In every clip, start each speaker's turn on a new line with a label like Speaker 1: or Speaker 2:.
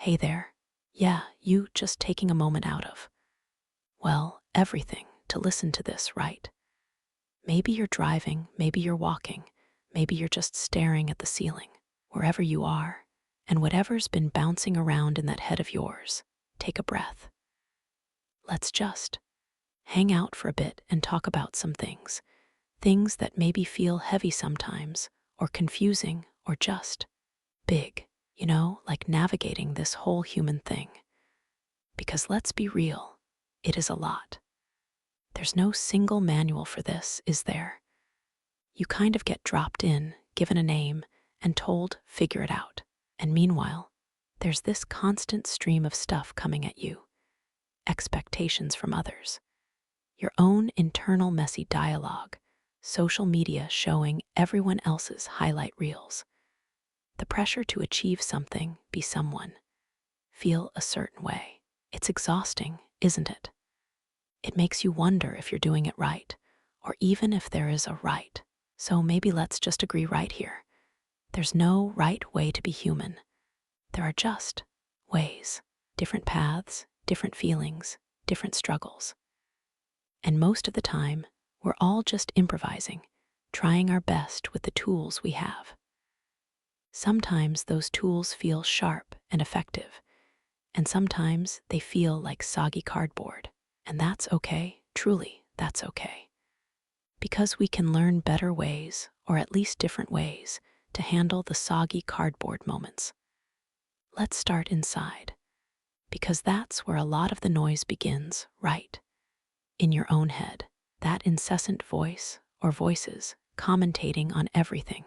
Speaker 1: Hey there. Yeah, you just taking a moment out of, well, everything to listen to this, right? Maybe you're driving, maybe you're walking, maybe you're just staring at the ceiling. Wherever you are, and whatever's been bouncing around in that head of yours, take a breath. Let's just hang out for a bit and talk about some things. Things that maybe feel heavy sometimes, or confusing, or just big, like navigating this whole human thing. Because let's be real, it is a lot. There's no single manual for this, is there? You kind of get dropped in, given a name, and told, figure it out. And meanwhile, there's this constant stream of stuff coming at you. Expectations from others. Your own internal messy dialogue. Social media showing everyone else's highlight reels. The pressure to achieve something, be someone, feel a certain way. It's exhausting, isn't it? It makes you wonder if you're doing it right, or even if there is a right. So maybe let's just agree right here. There's no right way to be human. There are just ways, different paths, different feelings, different struggles. And most of the time, we're all just improvising, trying our best with the tools we have. Sometimes those tools feel sharp and effective, and sometimes they feel like soggy cardboard. And that's okay, truly, that's okay. Because we can learn better ways, or at least different ways, to handle the soggy cardboard moments. Let's start inside, because that's where a lot of the noise begins, right? In your own head, that incessant voice or voices commentating on everything.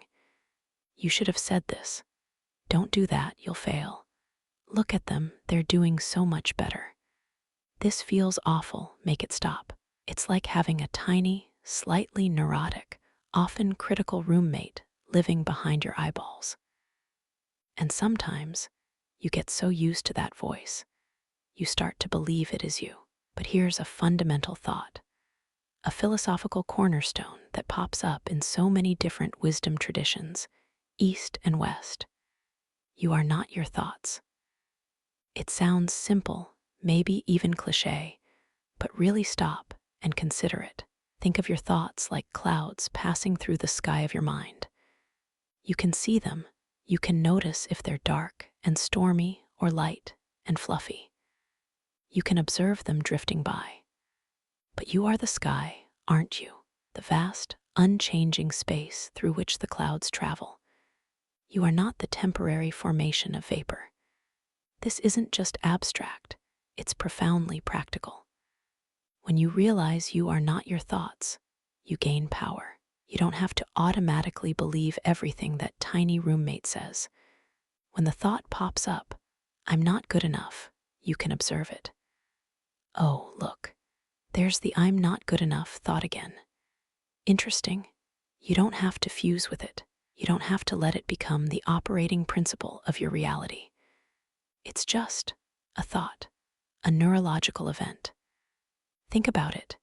Speaker 1: You should have said this. Don't do that, you'll fail. Look at them, they're doing so much better. This feels awful, make it stop. It's like having a tiny, slightly neurotic, often critical roommate living behind your eyeballs. And sometimes, you get so used to that voice, you start to believe it is you. But here's a fundamental thought, a philosophical cornerstone that pops up in so many different wisdom traditions, East and West. You are not your thoughts. It sounds simple, maybe even cliché, but really stop and consider it. Think of your thoughts like clouds passing through the sky of your mind. You can see them. You can notice if they're dark and stormy or light and fluffy. You can observe them drifting by. But you are the sky, aren't you? The vast, unchanging space through which the clouds travel. You are not the temporary formation of vapor. This isn't just abstract, it's profoundly practical. When you realize you are not your thoughts, you gain power. You don't have to automatically believe everything that tiny roommate says. When the thought pops up, I'm not good enough, you can observe it. Oh, look, there's the I'm not good enough thought again. Interesting. You don't have to fuse with it. You don't have to let it become the operating principle of your reality. It's just a thought, a neurological event. Think about it.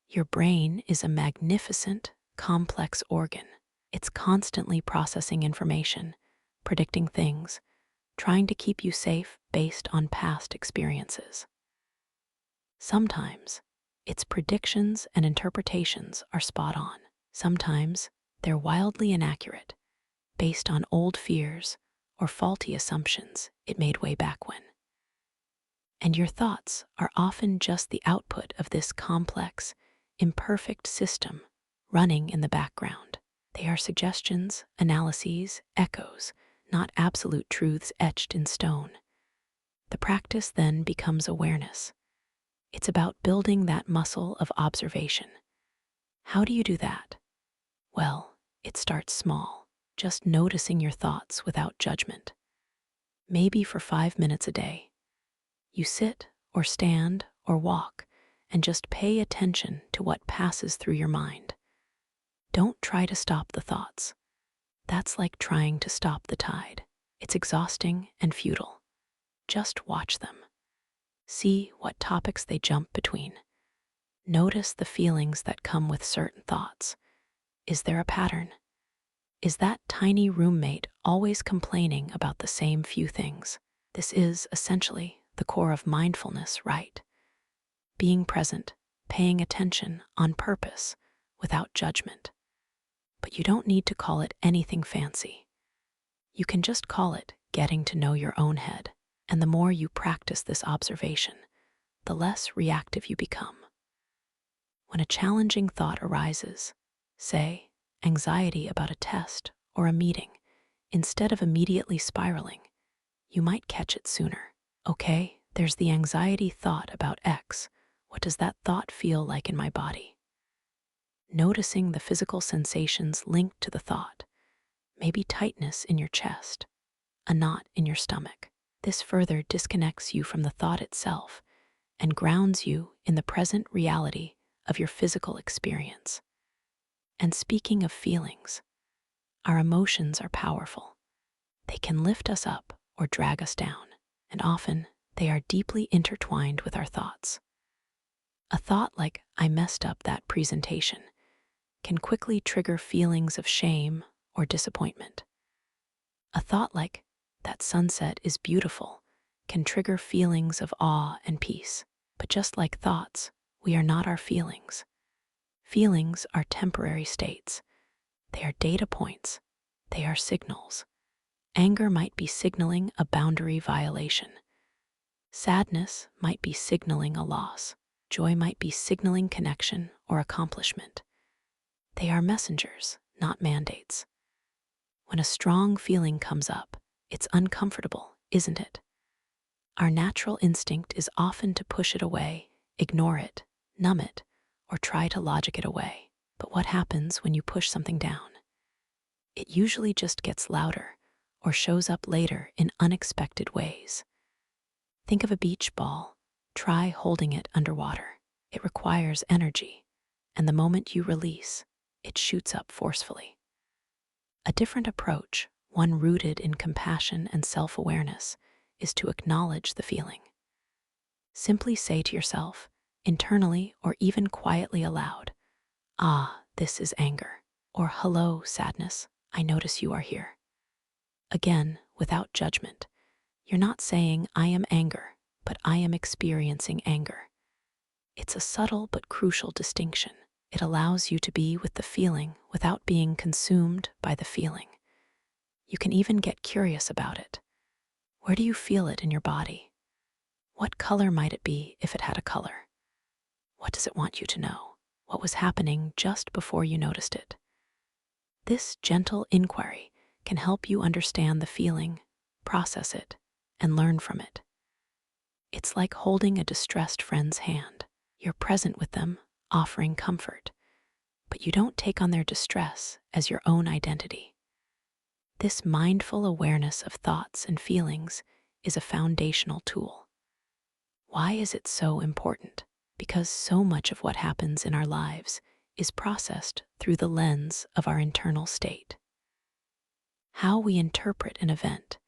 Speaker 1: Your brain is a magnificent, complex organ. It's constantly processing information, predicting things, trying to keep you safe based on past experiences. Sometimes, its predictions and interpretations are spot on. Sometimes, they're wildly inaccurate, based on old fears or faulty assumptions it made way back when. And your thoughts are often just the output of this complex, imperfect system running in the background. They are suggestions, analyses, echoes, not absolute truths etched in stone. The practice then becomes awareness. It's about building that muscle of observation. How do you do that? Well, it starts small, just noticing your thoughts without judgment. Maybe for 5 minutes a day. You sit or stand or walk and just pay attention to what passes through your mind. Don't try to stop the thoughts. That's like trying to stop the tide. It's exhausting and futile. Just watch them. See what topics they jump between. Notice the feelings that come with certain thoughts. Is there a pattern? Is that tiny roommate always complaining about the same few things? This is essentially the core of mindfulness, right? Being present, paying attention on purpose, without judgment. But you don't need to call it anything fancy. You can just call it getting to know your own head. And the more you practice this observation, the less reactive you become. When a challenging thought arises, say, anxiety about a test or a meeting, instead of immediately spiraling, you might catch it sooner. Okay, there's the anxiety thought about X. What does that thought feel like in my body? Noticing the physical sensations linked to the thought, maybe tightness in your chest, a knot in your stomach. This further disconnects you from the thought itself and grounds you in the present reality of your physical experience. And speaking of feelings, our emotions are powerful. They can lift us up or drag us down, and often they are deeply intertwined with our thoughts. A thought like, I messed up that presentation, can quickly trigger feelings of shame or disappointment. A thought like, that sunset is beautiful, can trigger feelings of awe and peace. But just like thoughts, we are not our feelings. Feelings are temporary states. They are data points. They are signals. Anger might be signaling a boundary violation. Sadness might be signaling a loss. Joy might be signaling connection or accomplishment. They are messengers, not mandates. When a strong feeling comes up, it's uncomfortable, isn't it? Our natural instinct is often to push it away, ignore it, numb it, or try to logic it away. But what happens when you push something down? It usually just gets louder or shows up later in unexpected ways. Think of a beach ball. Try holding it underwater. It requires energy, and the moment you release, it shoots up forcefully. A different approach, one rooted in compassion and self-awareness, is to acknowledge the feeling. Simply say to yourself, internally or even quietly aloud, ah, this is anger, or hello, sadness, I notice you are here. Again, without judgment, you're not saying I am anger, but I am experiencing anger. It's a subtle but crucial distinction. It allows you to be with the feeling without being consumed by the feeling. You can even get curious about it. Where do you feel it in your body? What color might it be if it had a color? What does it want you to know? What was happening just before you noticed it? This gentle inquiry can help you understand the feeling, process it, and learn from it. It's like holding a distressed friend's hand. You're present with them, offering comfort, but you don't take on their distress as your own identity. This mindful awareness of thoughts and feelings is a foundational tool. Why is it so important? Because so much of what happens in our lives is processed through the lens of our internal state. How we interpret an event,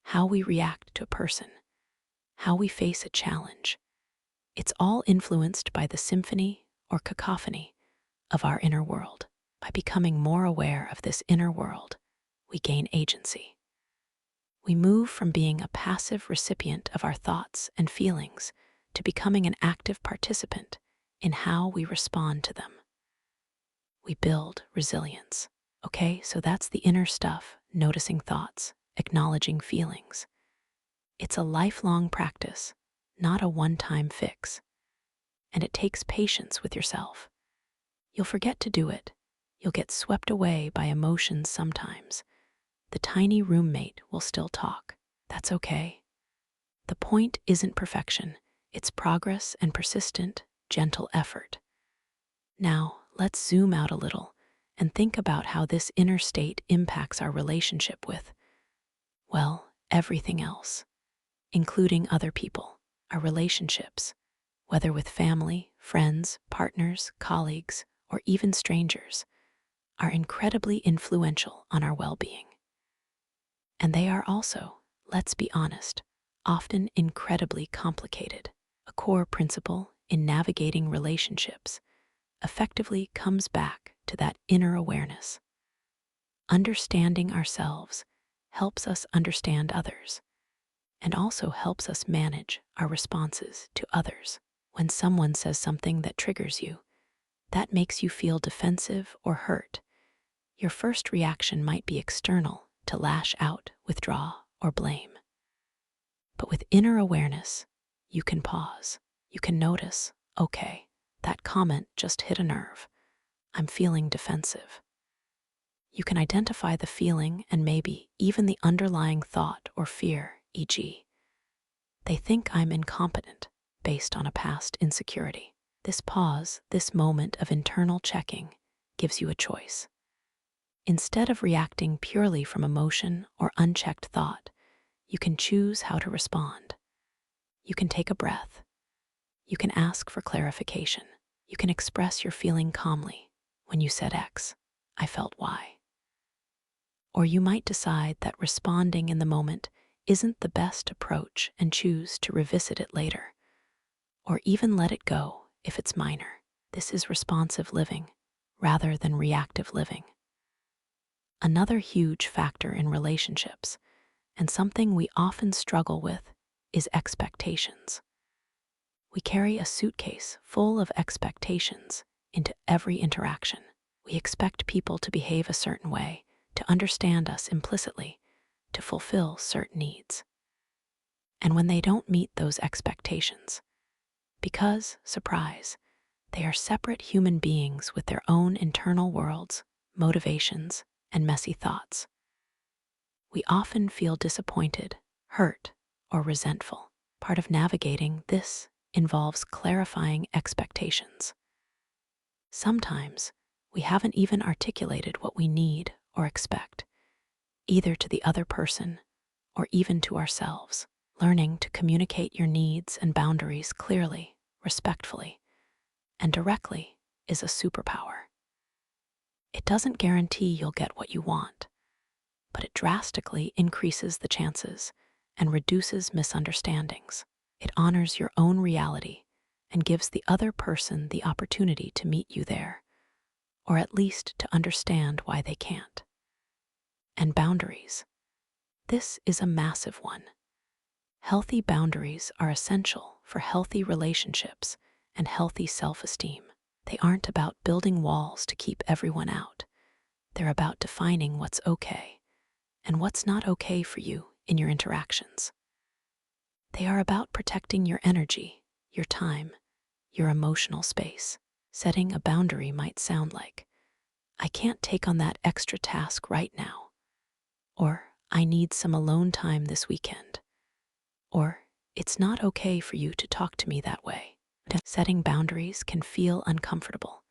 Speaker 1: how we react to a person, how we face a challenge, it's all influenced by the symphony or cacophony of our inner world. By becoming more aware of this inner world, we gain agency. We move from being a passive recipient of our thoughts and feelings to becoming an active participant in how we respond to them. We build resilience. Okay, so that's the inner stuff, noticing thoughts, acknowledging feelings. It's a lifelong practice, not a one-time fix. And it takes patience with yourself. You'll forget to do it. You'll get swept away by emotions sometimes. The tiny roommate will still talk. That's okay. The point isn't perfection. It's progress and persistent, gentle effort. Now, let's zoom out a little and think about how this inner state impacts our relationship with, well, everything else, including other people, our relationships, whether with family, friends, partners, colleagues, or even strangers, are incredibly influential on our well-being. And they are also, let's be honest, often incredibly complicated. A core principle in navigating relationships effectively comes back to that inner awareness. Understanding ourselves helps us understand others. and also helps us manage our responses to others. When someone says something that triggers you, that makes you feel defensive or hurt, your first reaction might be external, to lash out, withdraw, or blame. But with inner awareness, you can pause. You can notice, okay, that comment just hit a nerve. I'm feeling defensive. You can identify the feeling and maybe even the underlying thought or fear, e.g., they think I'm incompetent based on a past insecurity. This pause, this moment of internal checking, gives you a choice. Instead of reacting purely from emotion or unchecked thought, you can choose how to respond. You can take a breath. You can ask for clarification. You can express your feeling calmly. When you said X, I felt Y. Or you might decide that responding in the moment isn't the best approach and choose to revisit it later. Or even let it go if it's minor. This is responsive living rather than reactive living. Another huge factor in relationships, and something we often struggle with, is expectations. We carry a suitcase full of expectations into every interaction. We expect people to behave a certain way, to understand us implicitly, to fulfill certain needs. And when they don't meet those expectations, because, surprise, they are separate human beings with their own internal worlds, motivations, and messy thoughts, we often feel disappointed, hurt, or resentful. Part of navigating this involves clarifying expectations. Sometimes we haven't even articulated what we need or expect, either to the other person or even to ourselves. Learning to communicate your needs and boundaries clearly, respectfully, and directly is a superpower. It doesn't guarantee you'll get what you want, but it drastically increases the chances and reduces misunderstandings. It honors your own reality and gives the other person the opportunity to meet you there, or at least to understand why they can't. And boundaries. This is a massive one. Healthy boundaries are essential for healthy relationships and healthy self-esteem. They aren't about building walls to keep everyone out. They're about defining what's okay and what's not okay for you in your interactions. They are about protecting your energy, your time, your emotional space. Setting a boundary might sound like, I can't take on that extra task right now, or I need some alone time this weekend, or it's not okay for you to talk to me that way. Setting boundaries can feel uncomfortable,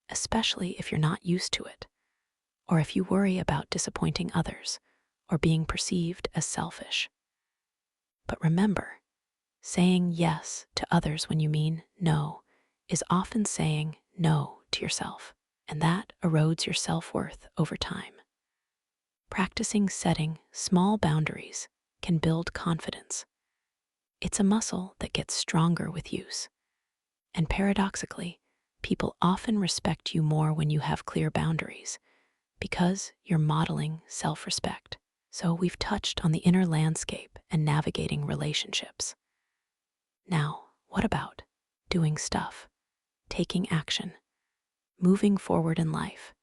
Speaker 1: especially if you're not used to it, or if you worry about disappointing others or being perceived as selfish. But remember, saying yes to others when you mean no is often saying no to yourself, and that erodes your self-worth over time. Practicing setting small boundaries can build confidence. It's a muscle that gets stronger with use. And paradoxically, people often respect you more when you have clear boundaries, because you're modeling self-respect. So we've touched on the inner landscape and navigating relationships. Now, what about doing stuff, taking action, moving forward in life?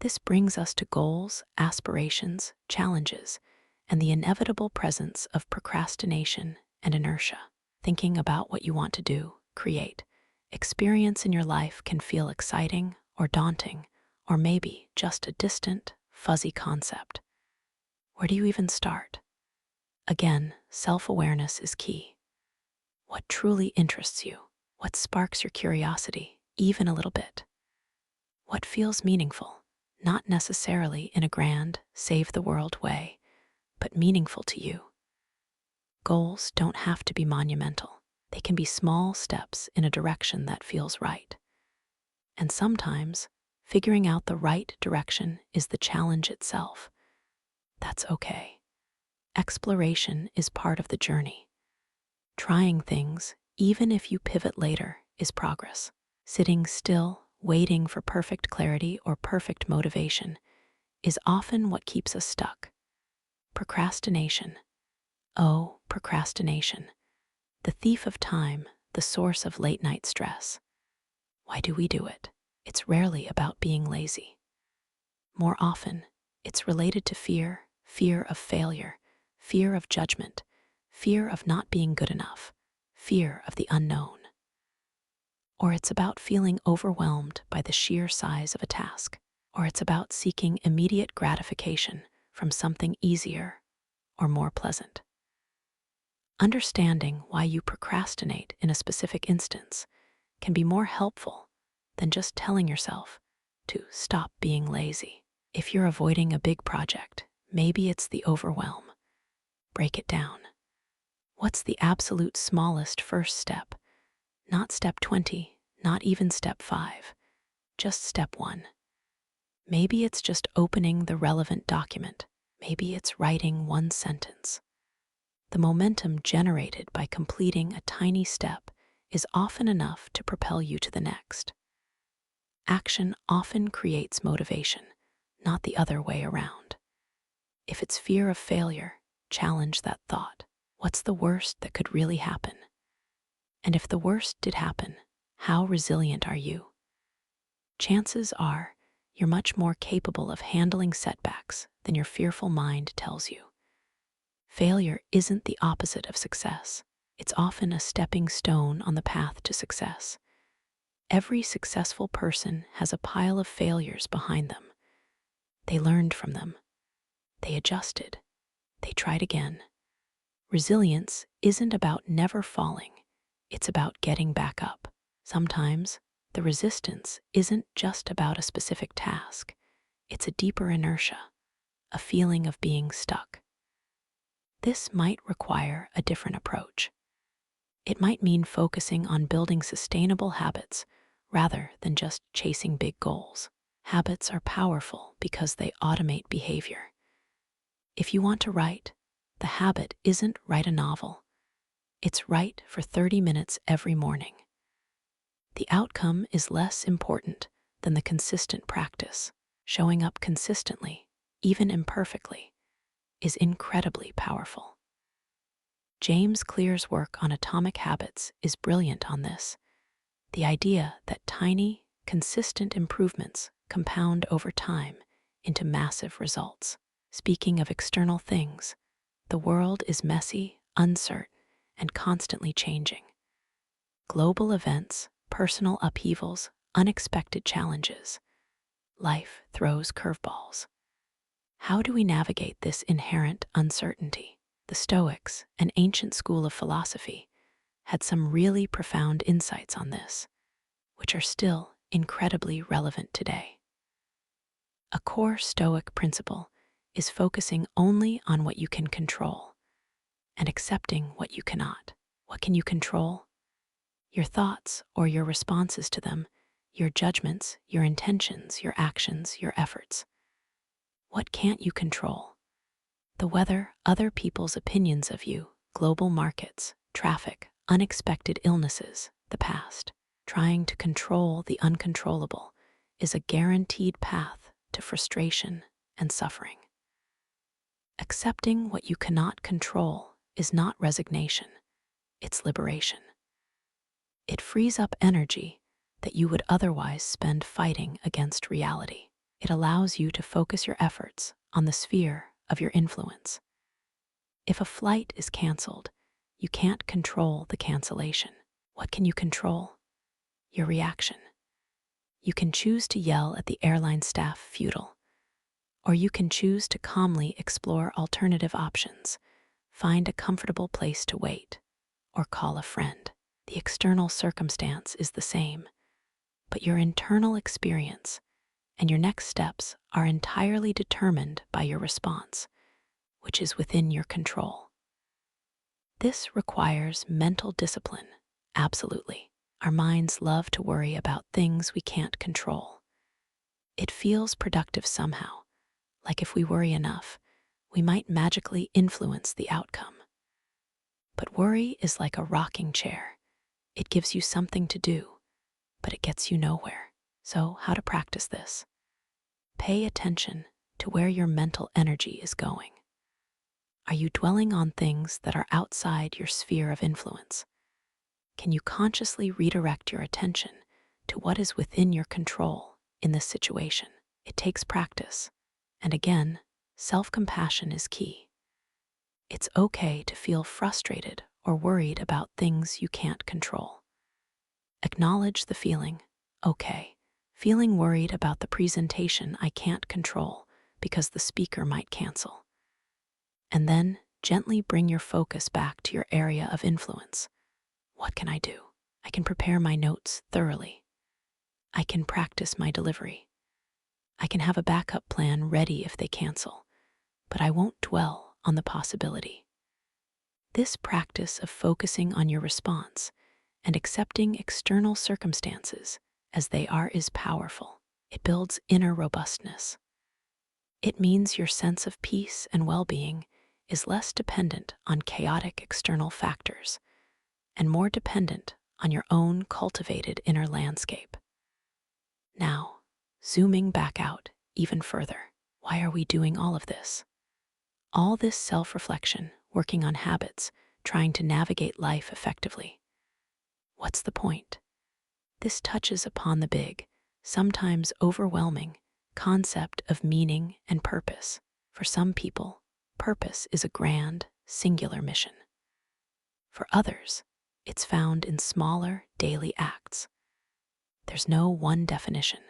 Speaker 1: This brings us to goals, aspirations, challenges, and the inevitable presence of procrastination and inertia. Thinking about what you want to do, create, experience in your life can feel exciting or daunting, or maybe just a distant, fuzzy concept. Where do you even start? Again, self-awareness is key. What truly interests you? What sparks your curiosity, even a little bit? What feels meaningful, not necessarily in a grand, save-the-world way, but meaningful to you? Goals don't have to be monumental. They can be small steps in a direction that feels right. And sometimes, figuring out the right direction is the challenge itself. That's okay. Exploration is part of the journey. Trying things, even if you pivot later, is progress. Sitting still, waiting for perfect clarity or perfect motivation, is often what keeps us stuck. Procrastination, Oh, procrastination, the thief of time, the source of late-night stress. Why do we do it? It's rarely about being lazy. More often, it's related to fear, fear of failure, fear of judgment, fear of not being good enough, fear of the unknown. Or it's about feeling overwhelmed by the sheer size of a task. Or it's about seeking immediate gratification from something easier or more pleasant. Understanding why you procrastinate in a specific instance can be more helpful than just telling yourself to stop being lazy. If you're avoiding a big project, maybe it's the overwhelm. Break it down. What's the absolute smallest first step? Not step 20, not even step 5, just step 1. Maybe it's just opening the relevant document. Maybe it's writing one sentence. The momentum generated by completing a tiny step is often enough to propel you to the next. Action often creates motivation, not the other way around. If it's fear of failure, challenge that thought. What's the worst that could really happen? And if the worst did happen, how resilient are you? Chances are you're much more capable of handling setbacks than your fearful mind tells you. Failure isn't the opposite of success. It's often a stepping stone on the path to success. Every successful person has a pile of failures behind them. They learned from them. They adjusted. They tried again. Resilience isn't about never falling. It's about getting back up. Sometimes the resistance isn't just about a specific task. It's a deeper inertia, a feeling of being stuck. This might require a different approach. It might mean focusing on building sustainable habits rather than just chasing big goals. Habits are powerful because they automate behavior. If you want to write, the habit isn't write a novel. It's write for 30 minutes every morning. The outcome is less important than the consistent practice. Showing up consistently, even imperfectly, is incredibly powerful. James Clear's work on atomic habits is brilliant on this. The idea that tiny, consistent improvements compound over time into massive results. Speaking of external things, the world is messy, uncertain, and constantly changing. Global events, personal upheavals, unexpected challenges. Life throws curveballs. How do we navigate this inherent uncertainty? The Stoics, an ancient school of philosophy, had some really profound insights on this, which are still incredibly relevant today. A core Stoic principle is focusing only on what you can control and accepting what you cannot. What can you control? Your thoughts or your responses to them, your judgments, your intentions, your actions, your efforts. What can't you control? The weather, other people's opinions of you, global markets, traffic, unexpected illnesses, the past. Trying to control the uncontrollable is a guaranteed path to frustration and suffering. Accepting what you cannot control is not resignation, it's liberation. It frees up energy that you would otherwise spend fighting against reality. It allows you to focus your efforts on the sphere of your influence. If a flight is canceled, you can't control the cancellation. What can you control? Your reaction. You can choose to yell at the airline staff futile, or you can choose to calmly explore alternative options, find a comfortable place to wait, or call a friend. The external circumstance is the same, but your internal experience and your next steps are entirely determined by your response, which is within your control. This requires mental discipline, absolutely. Our minds love to worry about things we can't control. It feels productive somehow, like if we worry enough, we might magically influence the outcome. But worry is like a rocking chair. It gives you something to do, but it gets you nowhere. So, how to practice this? Pay attention to where your mental energy is going. Are you dwelling on things that are outside your sphere of influence? Can you consciously redirect your attention to what is within your control in this situation? It takes practice. And again, self-compassion is key. It's okay to feel frustrated or worried about things you can't control. Acknowledge the feeling, okay, feeling worried about the presentation I can't control because the speaker might cancel. And then gently bring your focus back to your area of influence. What can I do? I can prepare my notes thoroughly. I can practice my delivery. I can have a backup plan ready if they cancel, but I won't dwell on the possibility. This practice of focusing on your response and accepting external circumstances as they are is powerful. It builds inner robustness. It means your sense of peace and well-being is less dependent on chaotic external factors and more dependent on your own cultivated inner landscape. Now, zooming back out even further, why are we doing all of this? All this self-reflection, working on habits, trying to navigate life effectively. What's the point? This touches upon the big, sometimes overwhelming, concept of meaning and purpose. For some people, purpose is a grand, singular mission. For others, it's found in smaller, daily acts. There's no one definition.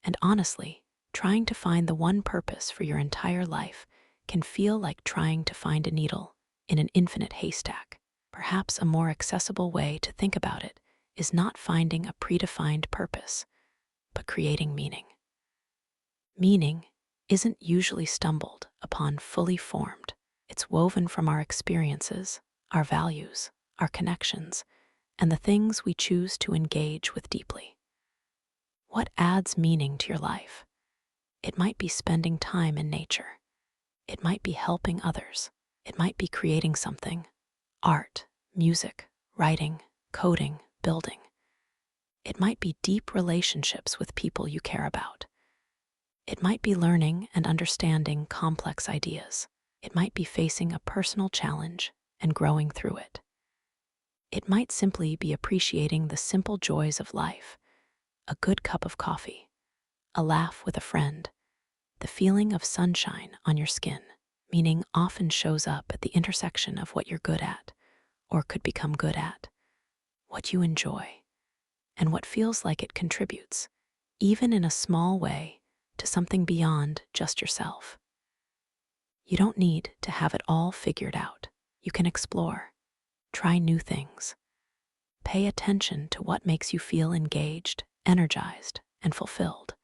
Speaker 1: And honestly, trying to find the one purpose for your entire life can feel like trying to find a needle in an infinite haystack. Perhaps a more accessible way to think about it is not finding a predefined purpose, but creating meaning. Meaning isn't usually stumbled upon fully formed. It's woven from our experiences, our values, our connections, and the things we choose to engage with deeply. What adds meaning to your life? It might be spending time in nature. It might be helping others. It might be creating something: art, music, writing, coding, building. It might be deep relationships with people you care about. It might be learning and understanding complex ideas. It might be facing a personal challenge and growing through it. It might simply be appreciating the simple joys of life: a good cup of coffee, a laugh with a friend, the feeling of sunshine on your skin. Meaning often shows up at the intersection of what you're good at, or could become good at, what you enjoy, and what feels like it contributes, even in a small way, to something beyond just yourself. You don't need to have it all figured out. You can explore, try new things, pay attention to what makes you feel engaged, energized, and fulfilled.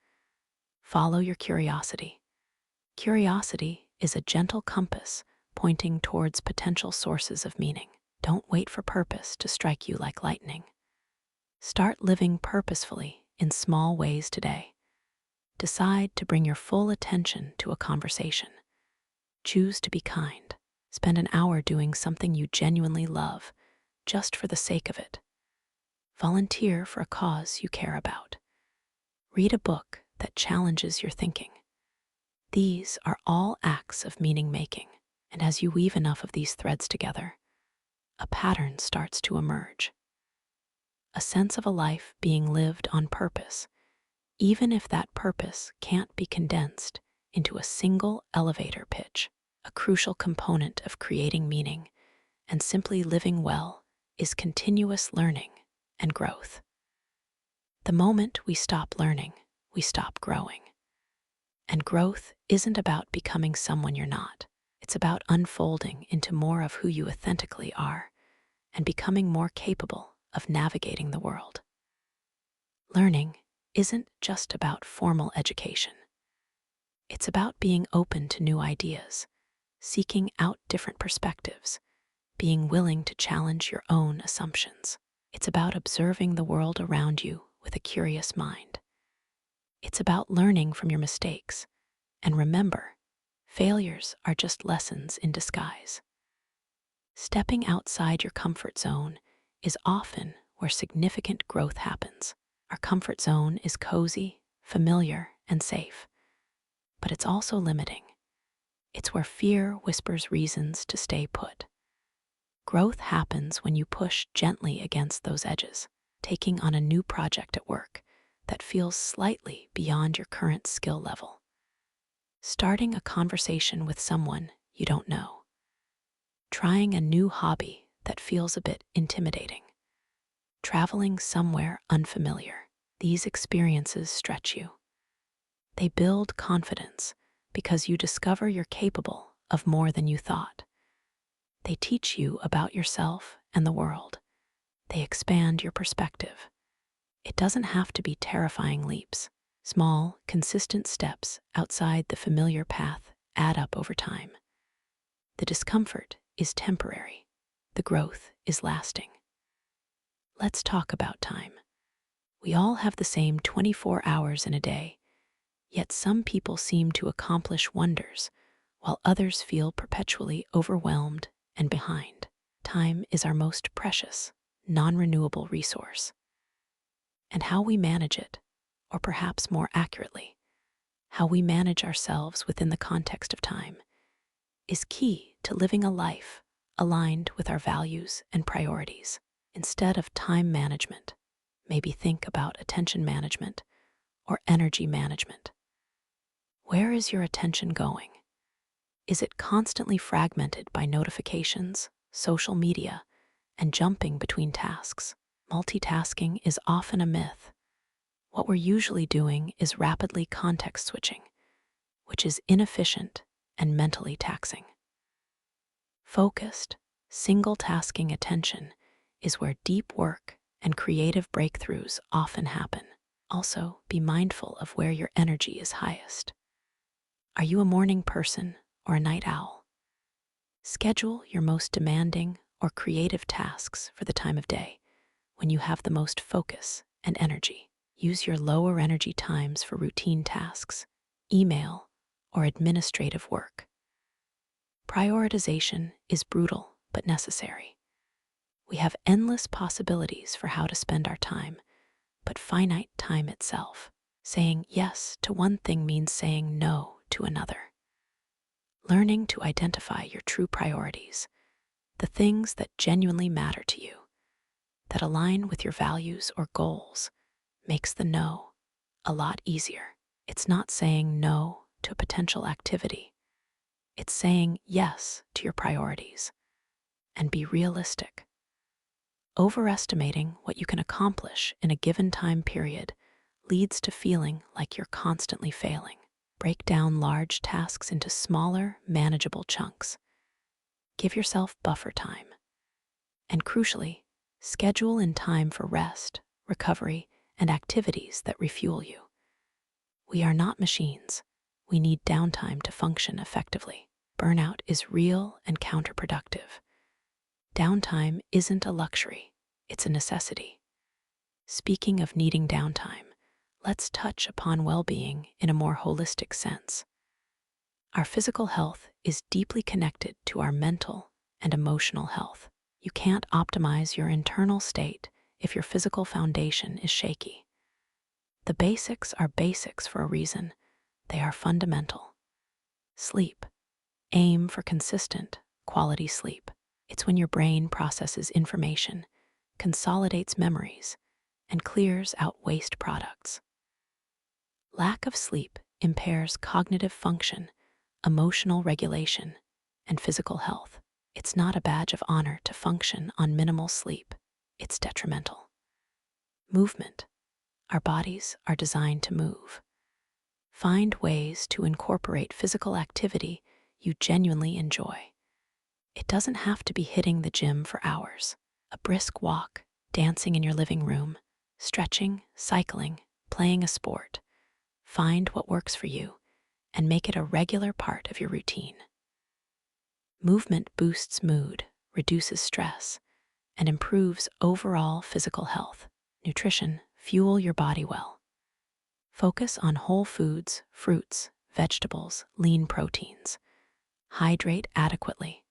Speaker 1: Follow your curiosity. Curiosity is a gentle compass pointing towards potential sources of meaning. Don't wait for purpose to strike you like lightning. Start living purposefully in small ways today. Decide to bring your full attention to a conversation. Choose to be kind. Spend an hour doing something you genuinely love, just for the sake of it. Volunteer for a cause you care about. Read a book that challenges your thinking. These are all acts of meaning-making, and as you weave enough of these threads together, a pattern starts to emerge. A sense of a life being lived on purpose, even if that purpose can't be condensed into a single elevator pitch. A crucial component of creating meaning and simply living well is continuous learning and growth. The moment we stop learning, we stop growing. And growth isn't about becoming someone you're not. It's about unfolding into more of who you authentically are and becoming more capable of navigating the world. Learning isn't just about formal education. It's about being open to new ideas, seeking out different perspectives, being willing to challenge your own assumptions. It's about observing the world around you with a curious mind. It's about learning from your mistakes. And remember, failures are just lessons in disguise. Stepping outside your comfort zone is often where significant growth happens. Our comfort zone is cozy, familiar, and safe, but it's also limiting. It's where fear whispers reasons to stay put. Growth happens when you push gently against those edges, taking on a new project at work that feels slightly beyond your current skill level. Starting a conversation with someone you don't know. Trying a new hobby that feels a bit intimidating. Traveling somewhere unfamiliar. These experiences stretch you. They build confidence because you discover you're capable of more than you thought. They teach you about yourself and the world. They expand your perspective. It doesn't have to be terrifying leaps. Small, consistent steps outside the familiar path add up over time. The discomfort is temporary. The growth is lasting. Let's talk about time. We all have the same 24 hours in a day, yet some people seem to accomplish wonders, while others feel perpetually overwhelmed and behind. Time is our most precious, non-renewable resource. And how we manage it, or perhaps more accurately, how we manage ourselves within the context of time, is key to living a life aligned with our values and priorities. Instead of time management, maybe think about attention management or energy management. Where is your attention going? Is it constantly fragmented by notifications, social media, and jumping between tasks? Multitasking is often a myth. What we're usually doing is rapidly context switching, which is inefficient and mentally taxing. Focused, single-tasking attention is where deep work and creative breakthroughs often happen. Also, be mindful of where your energy is highest. Are you a morning person or a night owl? Schedule your most demanding or creative tasks for the time of day when you have the most focus and energy. Use your lower energy times for routine tasks, email, or administrative work. Prioritization is brutal but necessary. We have endless possibilities for how to spend our time, but finite time itself. Saying yes to one thing means saying no to another. Learning to identify your true priorities, the things that genuinely matter to you, that align with your values or goals, makes the no a lot easier. It's not saying no to a potential activity. It's saying yes to your priorities. And be realistic. Overestimating what you can accomplish in a given time period leads to feeling like you're constantly failing. Break down large tasks into smaller, manageable chunks. Give yourself buffer time. And crucially, schedule in time for rest, recovery, and activities that refuel you. We are not machines. We need downtime to function effectively. Burnout is real and counterproductive. Downtime isn't a luxury, it's a necessity. Speaking of needing downtime, let's touch upon well-being in a more holistic sense. Our physical health is deeply connected to our mental and emotional health. You can't optimize your internal state if your physical foundation is shaky. The basics are basics for a reason. They are fundamental. Sleep. Aim for consistent, quality sleep. It's when your brain processes information, consolidates memories, and clears out waste products. Lack of sleep impairs cognitive function, emotional regulation, and physical health. It's not a badge of honor to function on minimal sleep. It's detrimental. Movement. Our bodies are designed to move. Find ways to incorporate physical activity you genuinely enjoy. It doesn't have to be hitting the gym for hours. A brisk walk, dancing in your living room, stretching, cycling, playing a sport. Find what works for you and make it a regular part of your routine. Movement boosts mood, reduces stress, and improves overall physical health. Nutrition. Fuel your body well. Focus on whole foods, fruits, vegetables, lean proteins. Hydrate adequately.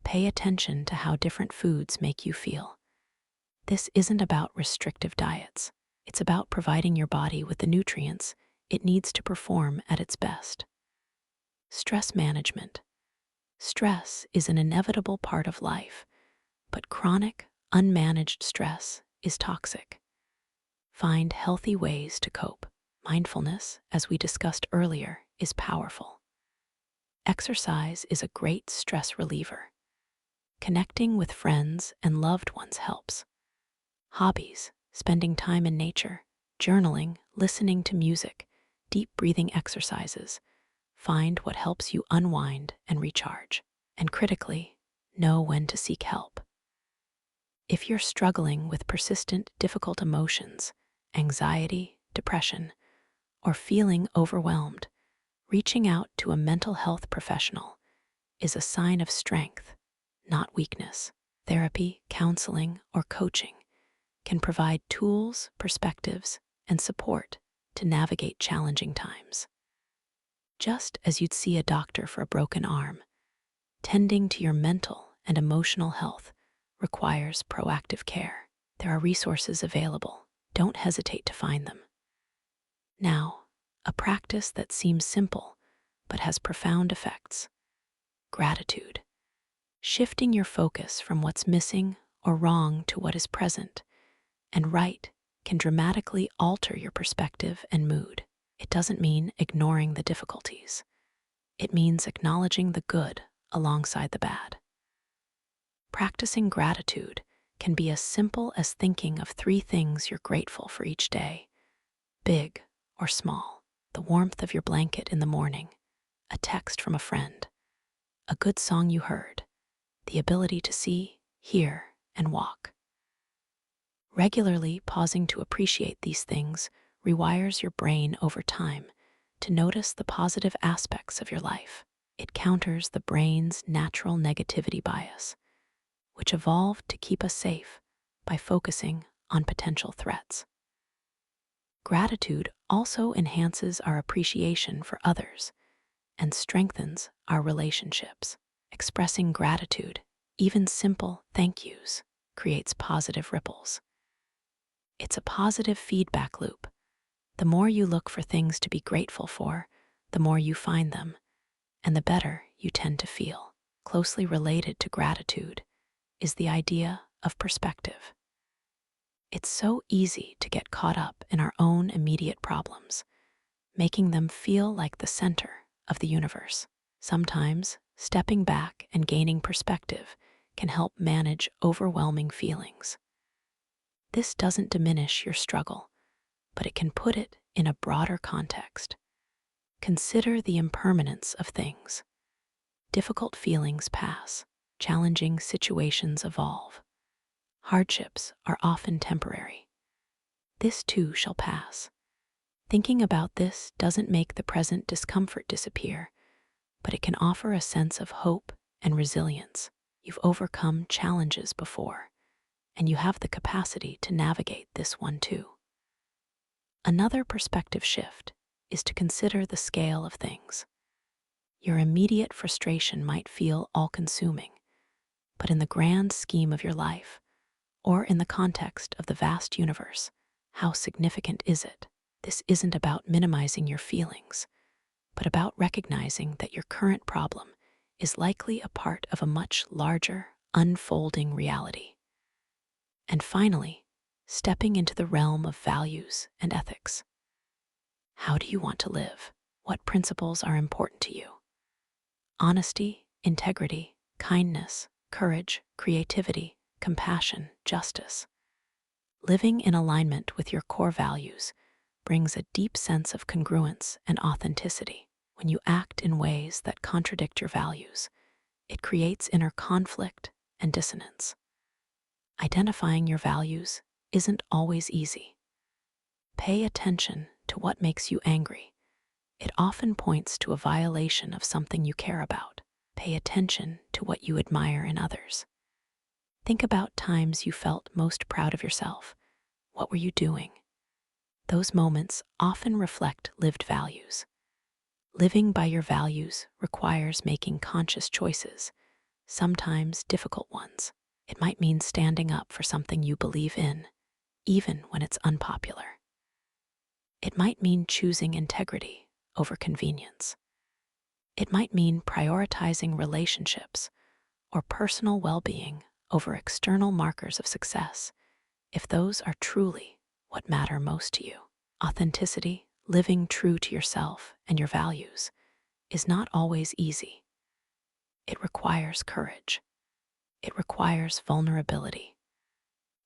Speaker 1: Pay attention to how different foods make you feel. This isn't about restrictive diets. It's about providing your body with the nutrients it needs to perform at its best. Stress management. Stress is an inevitable part of life, but chronic, unmanaged stress is toxic. Find healthy ways to cope. Mindfulness, as we discussed earlier, is powerful. Exercise is a great stress reliever. Connecting with friends and loved ones helps. Hobbies, spending time in nature, journaling, listening to music, deep breathing exercises. Find what helps you unwind and recharge. And critically, know when to seek help. If you're struggling with persistent, difficult emotions, anxiety, depression, or feeling overwhelmed, reaching out to a mental health professional is a sign of strength, not weakness. Therapy, counseling, or coaching can provide tools, perspectives, and support to navigate challenging times. Just as you'd see a doctor for a broken arm, tending to your mental and emotional health requires proactive care. There are resources available. Don't hesitate to find them. Now, a practice that seems simple but has profound effects. Gratitude. Shifting your focus from what's missing or wrong to what is present and right can dramatically alter your perspective and mood. It doesn't mean ignoring the difficulties. It means acknowledging the good alongside the bad. Practicing gratitude can be as simple as thinking of 3 things you're grateful for each day, big or small. The warmth of your blanket in the morning, a text from a friend, a good song you heard, the ability to see, hear, and walk. Regularly pausing to appreciate these things rewires your brain over time to notice the positive aspects of your life. It counters the brain's natural negativity bias, which evolved to keep us safe by focusing on potential threats. Gratitude also enhances our appreciation for others and strengthens our relationships. Expressing gratitude, even simple thank yous, creates positive ripples. It's a positive feedback loop. The more you look for things to be grateful for, the more you find them, and the better you tend to feel. Closely related to gratitude is the idea of perspective. It's so easy to get caught up in our own immediate problems, making them feel like the center of the universe. Sometimes, stepping back and gaining perspective can help manage overwhelming feelings. This doesn't diminish your struggle, but it can put it in a broader context. Consider the impermanence of things. Difficult feelings pass, challenging situations evolve. Hardships are often temporary. This too shall pass. Thinking about this doesn't make the present discomfort disappear, but it can offer a sense of hope and resilience. You've overcome challenges before, and you have the capacity to navigate this one too. Another perspective shift is to consider the scale of things. Your immediate frustration might feel all-consuming, but in the grand scheme of your life, or in the context of the vast universe, how significant is it? This isn't about minimizing your feelings, but about recognizing that your current problem is likely a part of a much larger, unfolding reality. And finally, stepping into the realm of values and ethics. How do you want to live? What principles are important to you? Honesty, integrity, kindness, courage, creativity, compassion, justice. Living in alignment with your core values brings a deep sense of congruence and authenticity. When you act in ways that contradict your values, it creates inner conflict and dissonance. Identifying your values isn't always easy. Pay attention to what makes you angry. It often points to a violation of something you care about. Pay attention to what you admire in others. Think about times you felt most proud of yourself. What were you doing? Those moments often reflect lived values. Living by your values requires making conscious choices, sometimes difficult ones. It might mean standing up for something you believe in, even when it's unpopular. It might mean choosing integrity over convenience. It might mean prioritizing relationships or personal well-being over external markers of success, if those are truly what matter most to you. Authenticity, living true to yourself and your values, is not always easy. It requires courage. It requires vulnerability.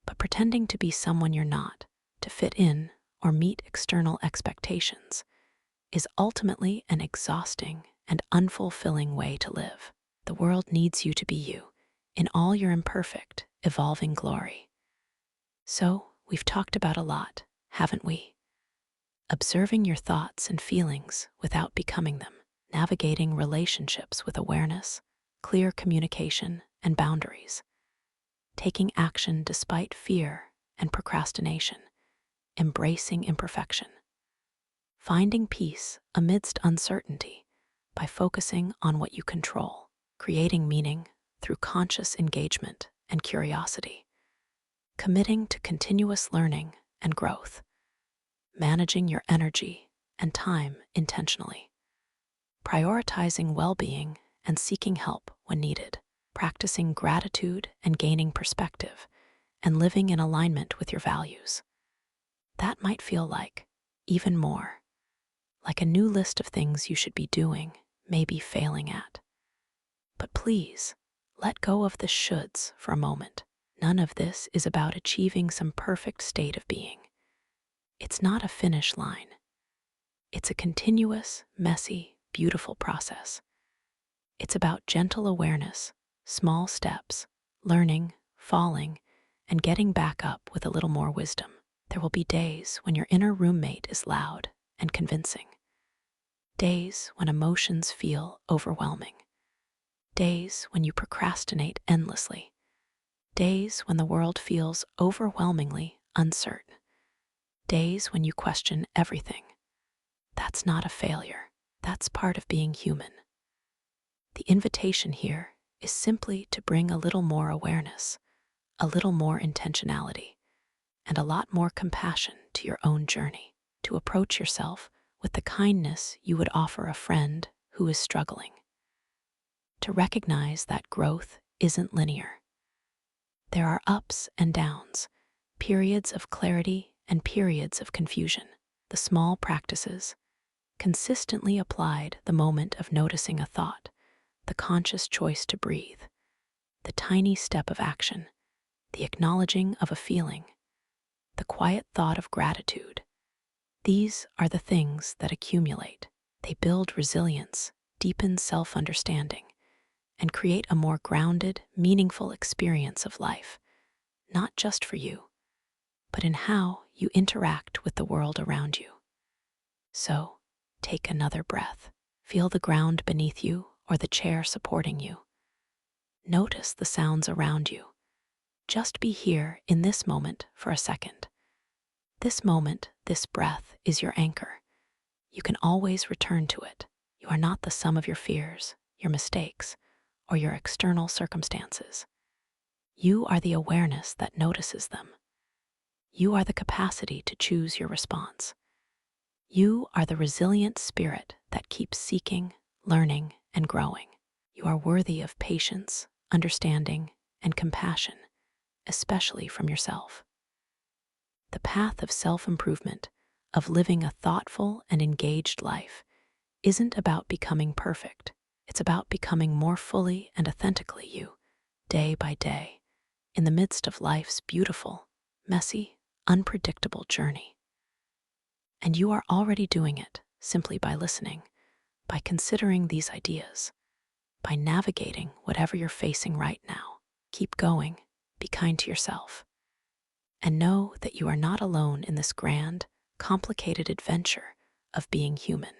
Speaker 1: But pretending to be someone you're not, to fit in or meet external expectations, is ultimately an exhausting and unfulfilling way to live. The world needs you to be you, in all your imperfect, evolving glory. So, we've talked about a lot, haven't we? Observing your thoughts and feelings without becoming them, navigating relationships with awareness, clear communication, and boundaries, taking action despite fear and procrastination, embracing imperfection, finding peace amidst uncertainty by focusing on what you control, creating meaning through conscious engagement and curiosity, committing to continuous learning and growth, managing your energy and time intentionally, prioritizing well-being and seeking help when needed, practicing gratitude and gaining perspective, and living in alignment with your values. That might feel like, even more, like a new list of things you should be doing, maybe failing at. But please, let go of the shoulds for a moment. None of this is about achieving some perfect state of being. It's not a finish line. It's a continuous, messy, beautiful process. It's about gentle awareness, small steps, learning, falling, and getting back up with a little more wisdom. There will be days when your inner roommate is loud and convincing. Days when emotions feel overwhelming. Days when you procrastinate endlessly. Days when the world feels overwhelmingly uncertain. Days when you question everything. That's not a failure. That's part of being human. The invitation here is simply to bring a little more awareness, a little more intentionality, and a lot more compassion to your own journey, to approach yourself with the kindness you would offer a friend who is struggling, to recognize that growth isn't linear. There are ups and downs, periods of clarity and periods of confusion. The small practices, consistently applied the moment of noticing a thought, the conscious choice to breathe, the tiny step of action, the acknowledging of a feeling, the quiet thought of gratitude. These are the things that accumulate. They build resilience, deepen self-understanding, and create a more grounded, meaningful experience of life, not just for you, but in how you interact with the world around you. So, take another breath. Feel the ground beneath you or the chair supporting you. Notice the sounds around you. Just be here in this moment for a second. This moment, this breath, is your anchor. You can always return to it. You are not the sum of your fears, your mistakes, or your external circumstances. You are the awareness that notices them. You are the capacity to choose your response. You are the resilient spirit that keeps seeking, learning, and growing. You are worthy of patience, understanding, and compassion, especially from yourself. The path of self-improvement, of living a thoughtful and engaged life, isn't about becoming perfect. It's about becoming more fully and authentically you, day by day, in the midst of life's beautiful, messy, unpredictable journey. And you are already doing it simply by listening, by considering these ideas, by navigating whatever you're facing right now. Keep going, be kind to yourself, and know that you are not alone in this grand, complicated adventure of being human.